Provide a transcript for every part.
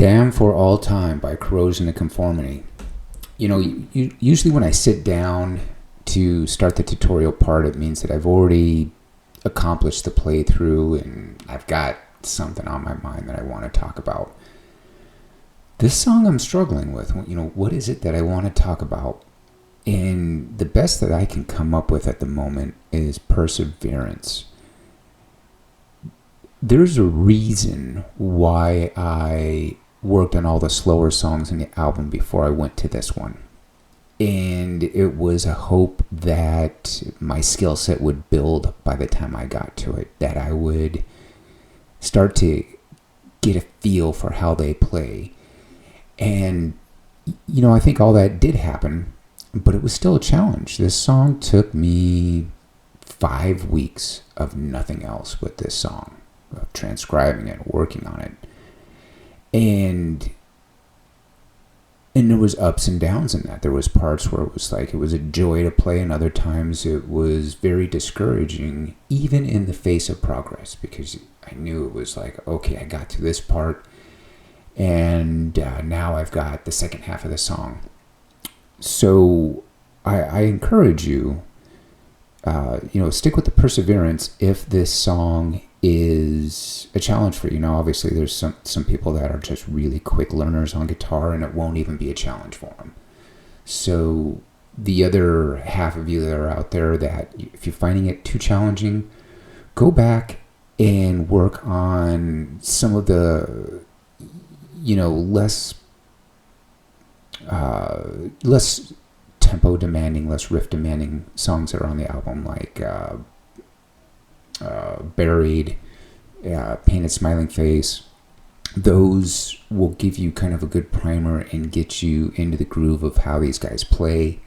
Damn for All Time by Corrosion and Conformity. Usually when I sit down to start the tutorial part, it means that I've already accomplished the playthrough and I've got something on my mind that I want to talk about. This song I'm struggling with. What is it that I want to talk about? And the best that I can come up with at the moment is Perseverance. There's a reason why I worked on all the slower songs in the album before I went to this one. And it was a hope that my skill set would build by the time I got to it, that I would start to get a feel for how they play. And, I think all that did happen, but it was still a challenge. This song took me 5 weeks of nothing else but this song, of transcribing it, working on it. And there was ups and downs in that. There was parts where it was like it was a joy to play, and other times it was very discouraging, even in the face of progress, because I knew it was like, okay, I got to this part, and now I've got the second half of the song. So I encourage you, stick with the perseverance if this song is a challenge for you. Obviously there's some people that are just really quick learners on guitar and it won't even be a challenge for them. So the other half of you that are out there, that if you're finding it too challenging, go back and work on some of the less tempo demanding, less riff demanding songs that are on the album, like Buried, Painted Smiling Face. Those will give you kind of a good primer and get you into the groove of how these guys play.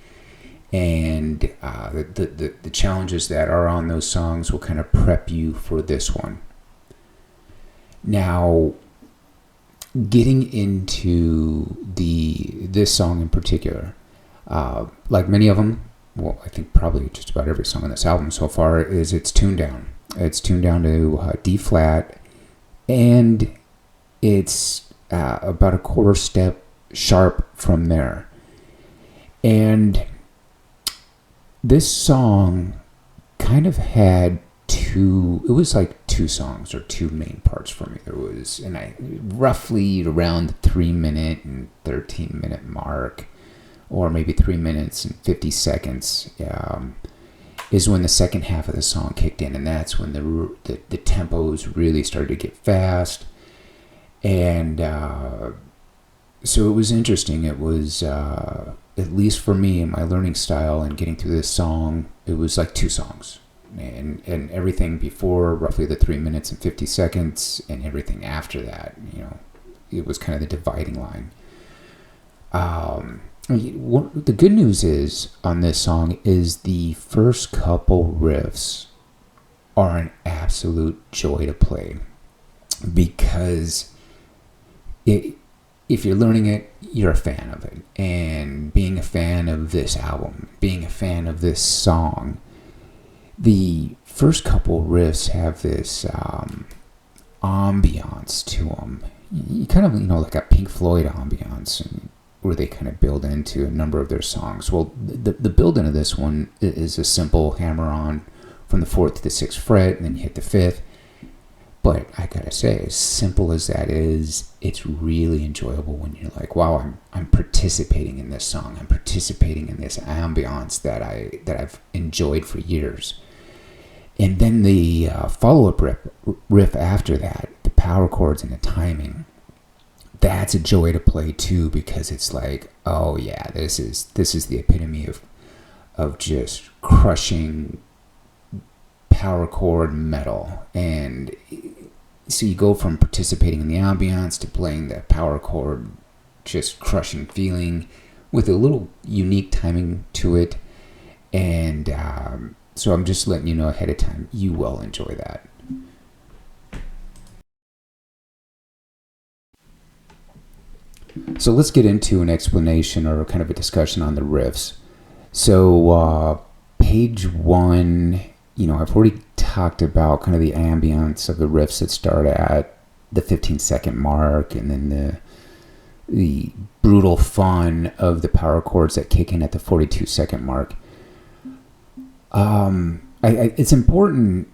And the challenges that are on those songs will kind of prep you for this one. Now, getting into this song in particular, like many of them, well, I think probably just about every song on this album so far, it's tuned down. It's tuned down to D flat, and it's about a quarter step sharp from there. And this song kind of had two songs or two main parts for me. There was, and I roughly around the 3-minute and 13-minute mark, or maybe 3 minutes and 50 seconds, is when the second half of the song kicked in, and that's when the tempos really started to get fast. And so it was interesting. It was, at least for me in my learning style and getting through this song, it was like two songs. And everything before roughly the 3 minutes and 50 seconds and everything after that, it was kind of the dividing line. The good news is on this song is the first couple riffs are an absolute joy to play, because if you're learning it, you're a fan of it. And being a fan of this album, being a fan of this song, the first couple riffs have this ambiance to them. You kind of, like a Pink Floyd ambiance, where they kind of build into a number of their songs. Well, the build into this one is a simple hammer on from the 4th to the 6th fret, and then you hit the 5th. But I gotta say, as simple as that is, it's really enjoyable when you're like, wow, I'm participating in this song. I'm participating in this ambiance that I've enjoyed for years. And then the follow-up riff after that, the power chords and the timing, that's a joy to play too, because it's like, oh yeah, this is the epitome of just crushing power chord metal. And so you go from participating in the ambiance to playing the power chord, just crushing feeling with a little unique timing to it. And so I'm just letting you know ahead of time, you will enjoy that. So let's get into an explanation or kind of a discussion on the riffs. So page 1, I've already talked about kind of the ambience of the riffs that start at the 15-second mark, and then the brutal fun of the power chords that kick in at the 42-second mark. It's important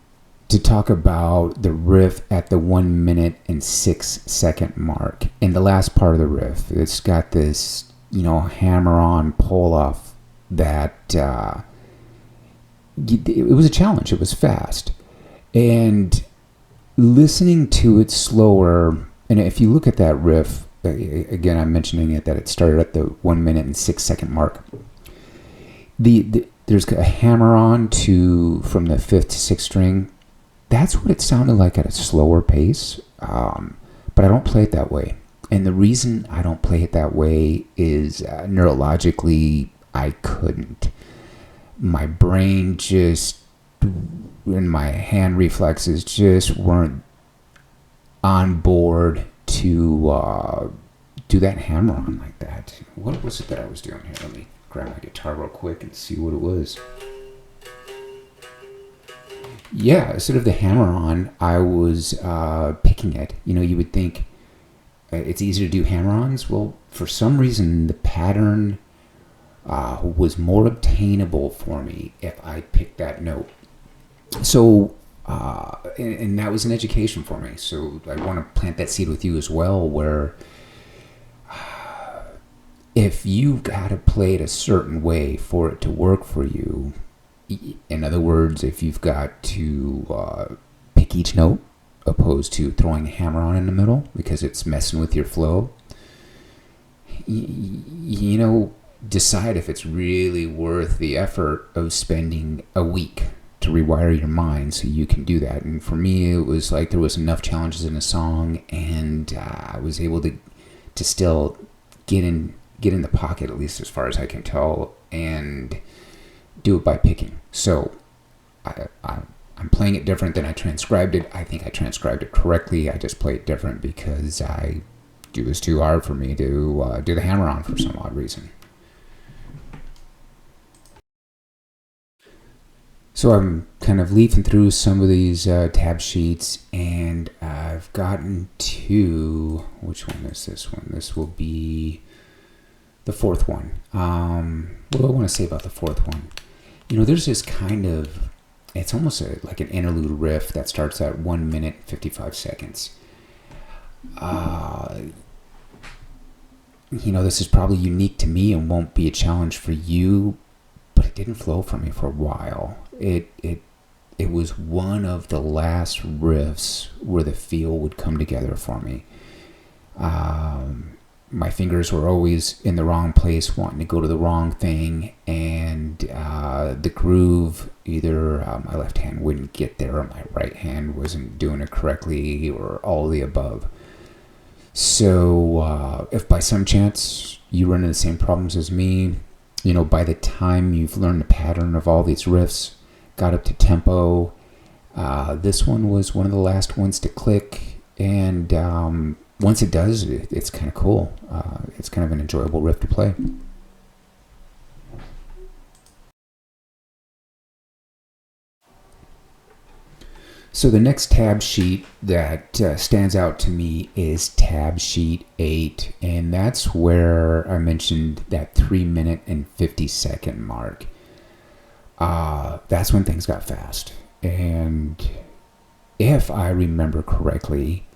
to talk about the riff at the 1 minute and 6 second mark. In the last part of the riff, it's got this, hammer on pull off that it was a challenge. It was fast. And listening to it slower, and if you look at that riff, again, I'm mentioning it that it started at the 1 minute and 6 second mark. There's a hammer on from the 5th to 6th string. That's what it sounded like at a slower pace, but I don't play it that way. And the reason I don't play it that way is neurologically, I couldn't. My brain and my hand reflexes just weren't on board to do that hammer on like that. What was it that I was doing here? Let me grab my guitar real quick and see what it was. Yeah, instead of the hammer on, I was picking it. You would think it's easy to do hammer-ons. Well, for some reason, the pattern was more obtainable for me if I picked that note. So, and that was an education for me. So I want to plant that seed with you as well, where if you've got to play it a certain way for it to work for you, in other words, if you've got to pick each note opposed to throwing a hammer on in the middle because it's messing with your flow, decide if it's really worth the effort of spending a week to rewire your mind so you can do that. And for me, it was like there was enough challenges in the song, and I was able to still get in the pocket, at least as far as I can tell, and do it by picking. So I'm playing it different than I transcribed it. I think I transcribed it correctly. I just play it different because it was too hard for me to do the hammer on for some odd reason. So I'm kind of leafing through some of these tab sheets, and I've gotten to, which one is this one? This will be the fourth one. What do I want to say about the fourth one? There's this kind of, it's almost like an interlude riff that starts at 1 minute 55 seconds. This is probably unique to me and won't be a challenge for you, but it didn't flow for me for a while. It was one of the last riffs where the feel would come together for me. My fingers were always in the wrong place, wanting to go to the wrong thing, and the groove, either my left hand wouldn't get there or my right hand wasn't doing it correctly, or all of the above. So if by some chance you run into the same problems as me, by the time you've learned the pattern of all these riffs, got up to tempo, this one was one of the last ones to click, and once it does, it's kind of cool. It's kind of an enjoyable riff to play. So the next tab sheet that stands out to me is tab sheet 8, and that's where I mentioned that 3 minute and 50 second mark. That's when things got fast, and if I remember correctly,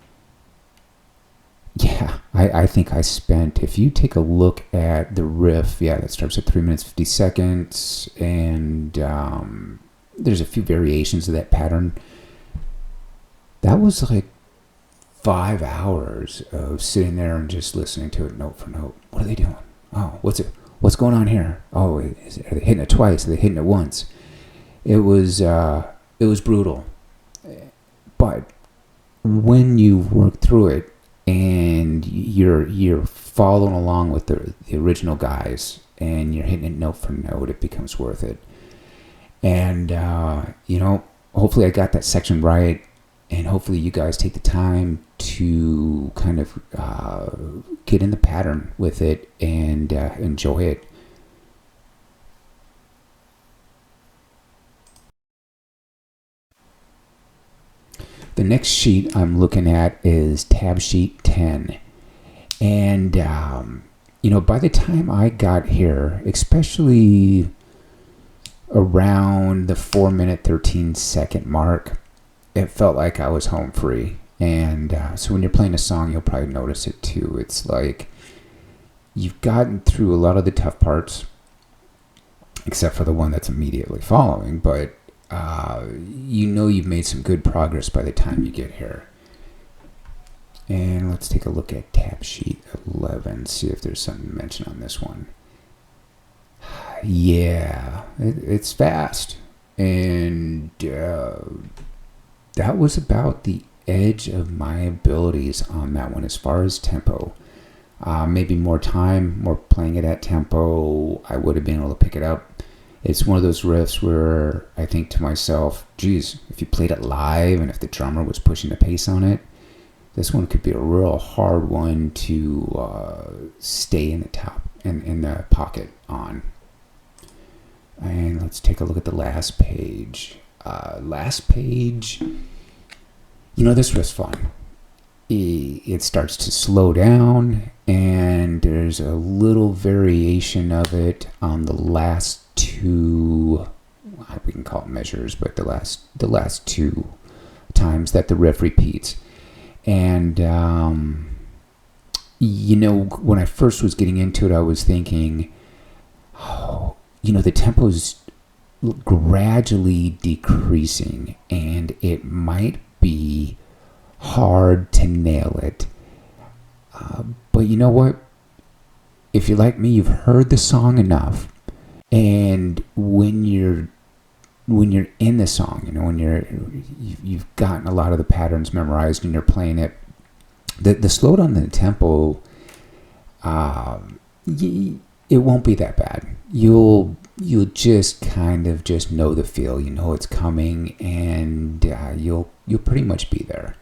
yeah, I think I spent, if you take a look at the riff, that starts at 3 minutes 50 seconds, and there's a few variations of that pattern. That was like 5 hours of sitting there and just listening to it note for note. What are they doing? Oh, what's going on here? Oh, are they hitting it twice? Are they hitting it once? It was brutal. But when you work through it and you're following along with the original guys and you're hitting it note for note, it becomes worth it. And hopefully I got that section right. And hopefully you guys take the time to kind of get in the pattern with it and enjoy it. The next sheet I'm looking at is tab sheet 10. And by the time I got here, especially around the 4 minute 13-second mark, it felt like I was home free. And so when you're playing a song, you'll probably notice it too. It's like you've gotten through a lot of the tough parts, except for the one that's immediately following, but you've made some good progress by the time you get here. And let's take a look at tab sheet 11, see if there's something to mention on this one. Yeah, it's fast. And that was about the edge of my abilities on that one as far as tempo. Maybe more time, more playing it at tempo, I would have been able to pick it up. It's one of those riffs where I think to myself, geez, if you played it live and if the drummer was pushing the pace on it, this one could be a real hard one to stay in the top and in the pocket on. And let's take a look at the last page. This riff's fun. It starts to slow down, and there's a little variation of it on the last two, we can call it measures, but the last two times that the riff repeats. And when I first was getting into it, I was thinking, the tempo's gradually decreasing, and it might be hard to nail it. But you know what? If you're like me, you've heard the song enough, and when you're in the song, when you've gotten a lot of the patterns memorized and you're playing it, the slowdown in the tempo, it won't be that bad. You'll just kind of just know the feel, it's coming, and you'll pretty much be there.